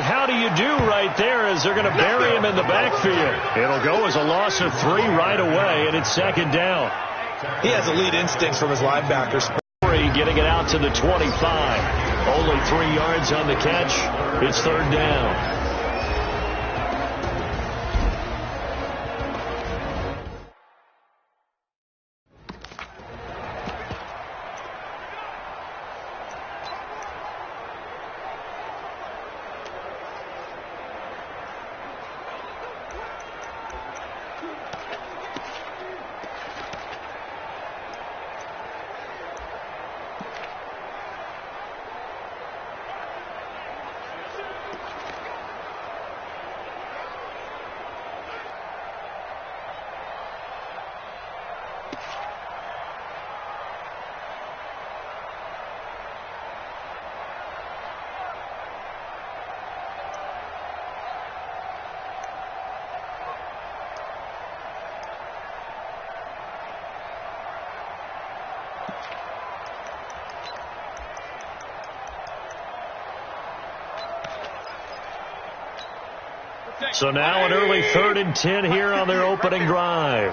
How do you do right there as they're going to bury him in the backfield? It'll go as a loss of 3 right away, and it's second down. He has elite instincts from his linebackers. Getting it out to the 25. Only 3 yards on the catch. It's third down. So now an early 3rd and 10 here on their opening drive.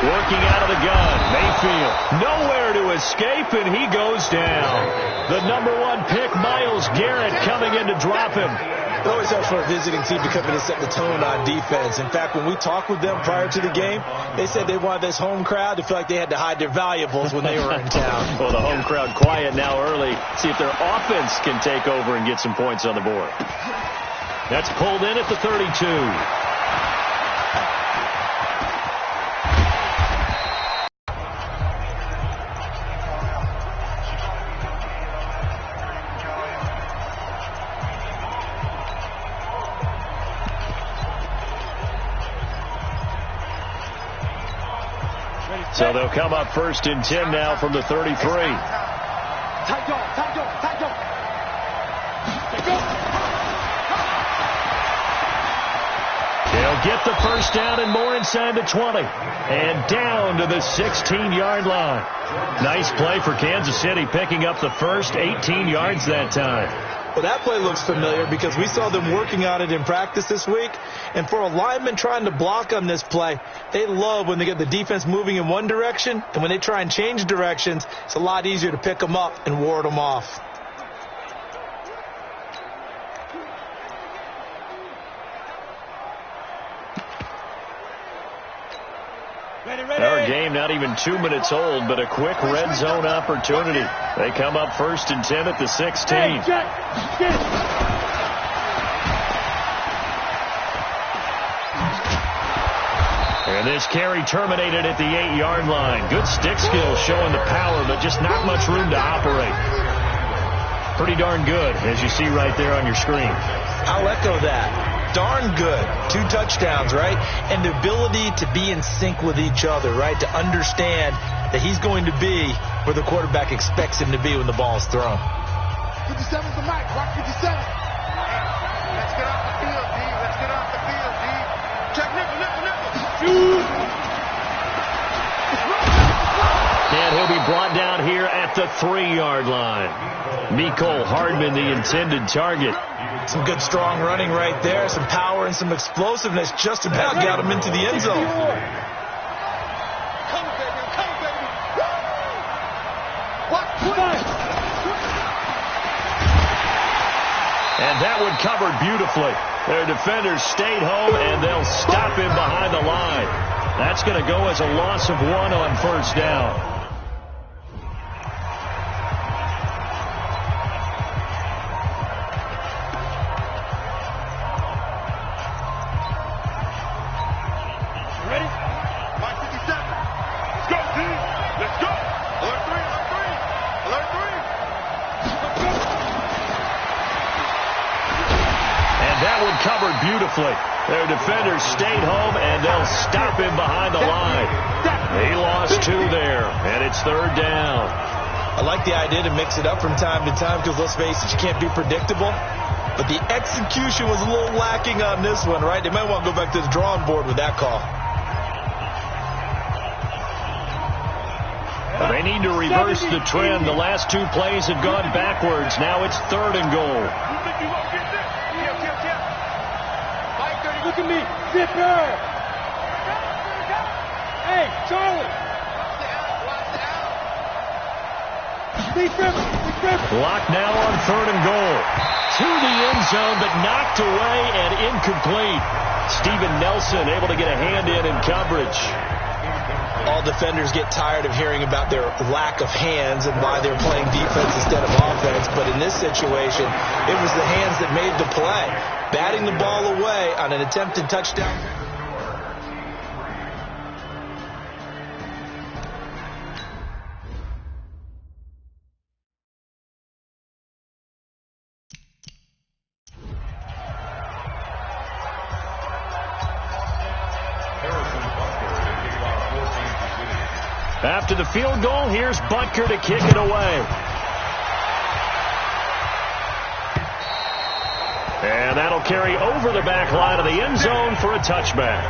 Working out of the gun, Mayfield. Nowhere to escape, and he goes down. The #1 pick, Myles Garrett, coming in to drop him. It always helps for a visiting team to come in and set the tone on defense. In fact, when we talked with them prior to the game, they said they wanted this home crowd to feel like they had to hide their valuables when they were in town. Well, the home crowd quiet now early. See if their offense can take over and get some points on the board. That's pulled in at the 32. So they'll come up 1st and 10 now from the 33. They'll get the first down and more inside the 20. And down to the 16-yard line. Nice play for Kansas City, picking up the first 18 yards that time. Well, that play looks familiar because we saw them working on it in practice this week. And for a lineman trying to block on this play, they love when they get the defense moving in one direction. And when they try and change directions, it's a lot easier to pick them up and ward them off. Our game not even 2 minutes old, but a quick red zone opportunity. They come up 1st and 10 at the 16. And this carry terminated at the 8-yard line. Good stick skill showing the power, but just not much room to operate. Pretty darn good, as you see right there on your screen. I'll echo that. Darn good. 2 touchdowns, right? And the ability to be in sync with each other, right? To understand that he's going to be where the quarterback expects him to be when the ball is thrown. 57's the mic. Rock 57. Let's get off the field, D. Let's get off the field, D. Check nickel. And he'll be brought down here at the 3-yard line. Mecole Hardman, the intended target. Some good strong running right there. Some power and some explosiveness just about got him into the end zone. And that one covered beautifully. Their defenders stayed home, and they'll stop him behind the line. That's going to go as a loss of 1 on 1st down. Covered beautifully. Their defenders stayed home, and they'll stop him behind the line. He lost 2 there, and it's 3rd down. I like the idea to mix it up from time to time because, let's face it, you can't be predictable. But the execution was a little lacking on this one, right? They might want to go back to the drawing board with that call. They need to reverse the trend. The last two plays have gone backwards. Now it's 3rd and goal. Look at me. Zipper. Hey, Charlie. Locked now on 3rd and goal. To the end zone, but knocked away and incomplete. Steven Nelson able to get a hand in coverage. All defenders get tired of hearing about their lack of hands and why they're playing defense instead of offense. But in this situation, it was the hands that made the play. Batting the ball away on an attempted touchdown. After the field goal, here's Butker to kick it away. And that'll carry over the back line of the end zone for a touchback.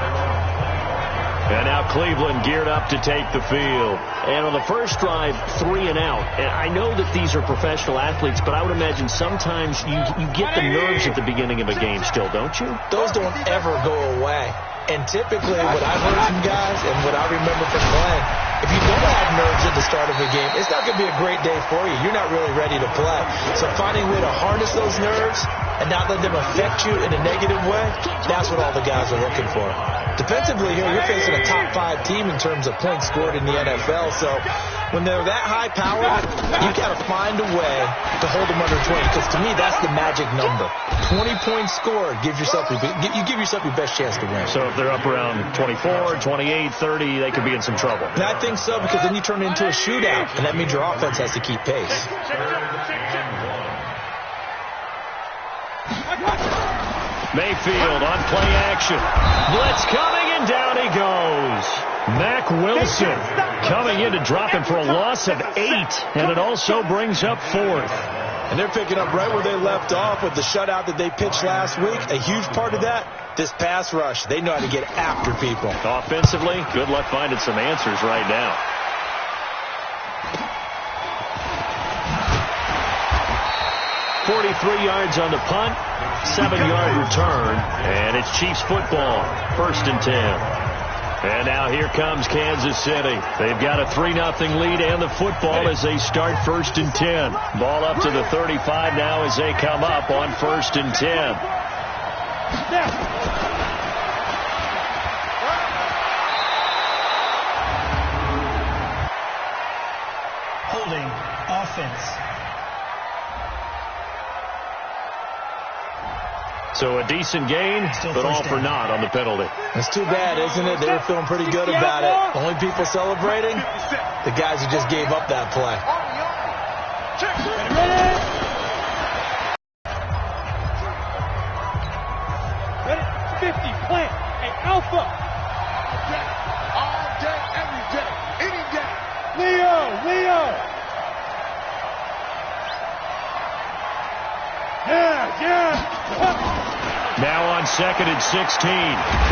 And now Cleveland geared up to take the field. And on the first drive, 3 and out. And I know that these are professional athletes, but I would imagine sometimes you get the nerves at the beginning of a game still, don't you? Those don't ever go away. And typically what I've heard from guys and what I remember from playing, if you don't have nerves at the start of a game, it's not going to be a great day for you. You're not really ready to play. So finding a way to harness those nerves and not let them affect you in a negative way, that's what all the guys are looking for. Defensively here, you're facing a top 5 team in terms of points scored in the NFL. So when they're that high-powered, you've got to find a way to hold them under 20, because to me, that's the magic number. 20 points scored, you give yourself your best chance to win. So if they're up around 24, 28, 30, they could be in some trouble. And I think so, because then you turn it into a shootout, and that means your offense has to keep pace. Mayfield on play action. Blitz coming, and down he goes. Mack Wilson coming in to drop him for a loss of 8, and it also brings up 4th. And they're picking up right where they left off with the shutout that they pitched last week. A huge part of that, this pass rush. They know how to get after people. Offensively, good luck finding some answers right now. .43 yards on the punt, 7-yard return, and it's Chiefs football, 1st and 10. And now here comes Kansas City. They've got a 3-0 lead and the football as they start 1st and 10. Ball up to the 35 now as they come up on 1st and 10. Holding offense. So a decent gain, but all for naught on the penalty. It's too bad, isn't it? They were feeling pretty good about it. Only people celebrating, the guys who just gave up that play. Ready? 50, plant, hey, alpha. All day, every day, any day. Leo. Yeah. Now on 2nd and 16.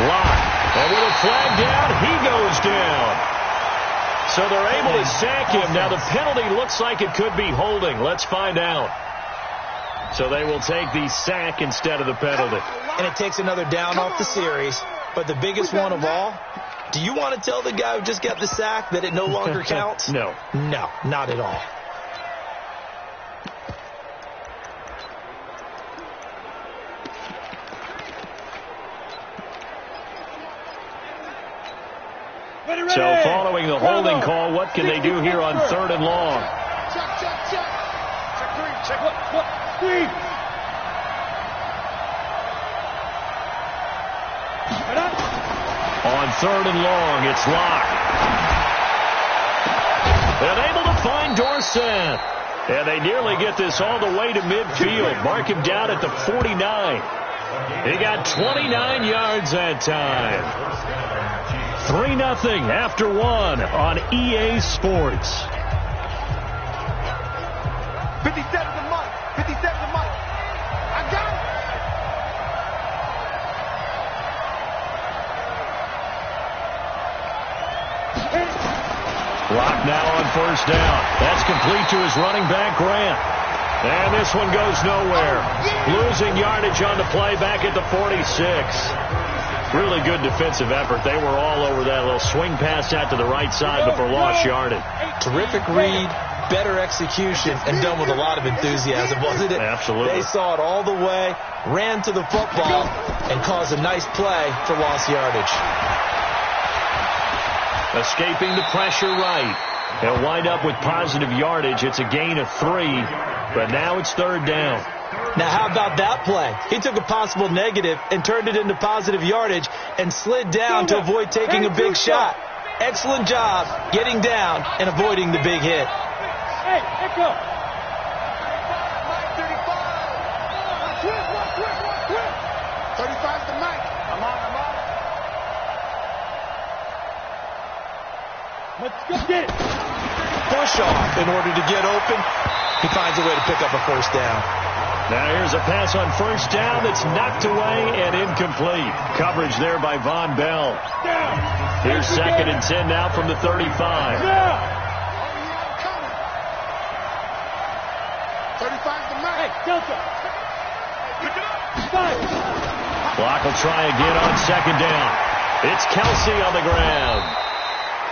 Locke. And with a flag down, he goes down. So they're able to sack him. Now the penalty looks like it could be holding. Let's find out. So they will take the sack instead of the penalty. And it takes another down off the series. But the biggest one of all, do you want to tell the guy who just got the sack that it no longer counts? No. No, not at all. So following the holding call, what can they do here on 3rd and long? Check. Screen. On 3rd and long, it's Locke. They're able to find Dorsett. And they nearly get this all the way to midfield. Mark him down at the 49. He got 29 yards that time. 3-0 after 1 on EA Sports. 57 a month. I got it. Lock now on first down. That's complete to his running back, Grant. And this one goes nowhere. Losing yardage on the play back at the 46. Really good defensive effort. They were all over that little swing pass out to the right side, but for lost yardage. Terrific read, better execution, and done with a lot of enthusiasm, wasn't it? Absolutely. They saw it all the way, ran to the football, and caused a nice play for lost yardage. Escaping the pressure right. They'll wind up with positive yardage. It's a gain of 3, but now it's third down. Now, how about that play? He took a possible negative and turned it into positive yardage and slid down to avoid taking a big shot. Excellent job getting down and avoiding the big hit. Hey, let go. 35's the mic. I'm on. Let's go get it. Push off in order to get open. He finds a way to pick up a first down. Now here's a pass on first down that's knocked away and incomplete. Coverage there by Von Bell. Here's 2nd and 10 now from the 35. 35's the mic. Hey, Delta. Pick it up. Clock will try again on 2nd down. It's Kelsey on the ground.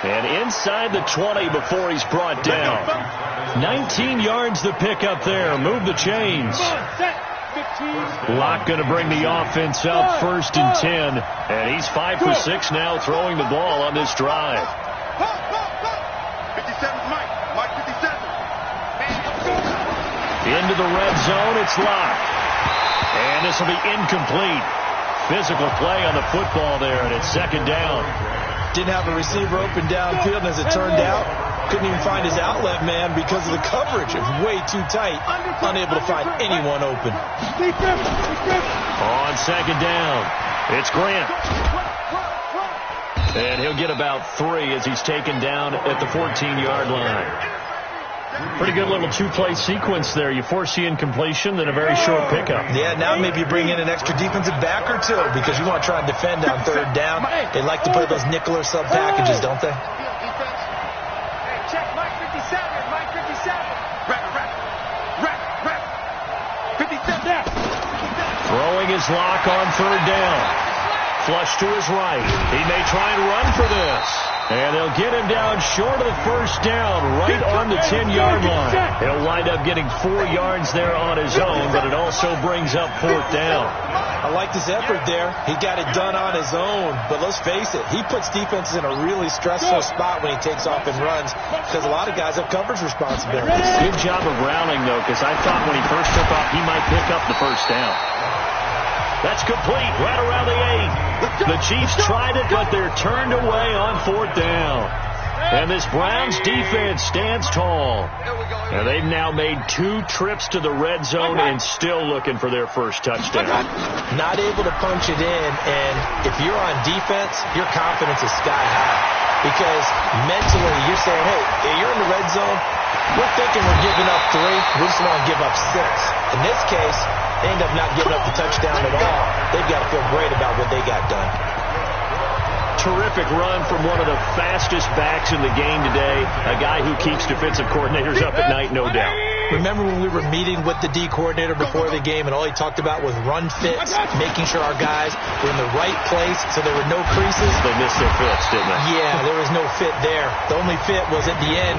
And inside the 20 before he's brought down. 19 yards to pick up there. Move the chains. Locke going to bring the offense up 1st and 10. And he's 5 for 6 now throwing the ball on this drive. 57's Mike. Mike 57. Into the red zone. It's Locke. And this will be incomplete. Physical play on the football there. And it's 2nd down. Didn't have a receiver open downfield, and as it turned out, couldn't even find his outlet man because of the coverage. It was way too tight, unable to find anyone open. On 2nd down, it's Grant. And he'll get about 3 as he's taken down at the 14-yard line. Pretty good little 2-play sequence there. You force the incompletion, then a very short pickup. Yeah, now maybe you bring in an extra defensive back or 2 because you want to try and defend on 3rd down. They like to play those nickel or sub packages, don't they? Hey, check Mike 57. Mike 57. Rack. 57. Throwing his Lock on 3rd down. Flush to his right. He may try and run for this. And they'll get him down short of the first down, right on the 10-yard line. He'll wind up getting 4 yards there on his own, but it also brings up 4th down. I like this effort there. He got it done on his own, but let's face it, he puts defenses in a really stressful spot when he takes off and runs because a lot of guys have coverage responsibilities. Good job of rounding, though, because I thought when he first took off, he might pick up the first down. That's complete right around the 8. The Chiefs tried it, but they're turned away on 4th down. And this Browns defense stands tall. And they've now made 2 trips to the red zone and still looking for their first touchdown. Not able to punch it in, and if you're on defense, your confidence is sky high. Because mentally, you're saying, hey, you're in the red zone. We're thinking we're giving up 3. We just want to give up 6. In this case, they end up not giving up the touchdown at all. They've got to feel great about what they got done. Terrific run from one of the fastest backs in the game today. A guy who keeps defensive coordinators up at night, no doubt. Remember when we were meeting with the D coordinator before the game and all he talked about was run fits, making sure our guys were in the right place so there were no creases? They missed their fits, didn't they? Yeah, there was no fit there. The only fit was at the end.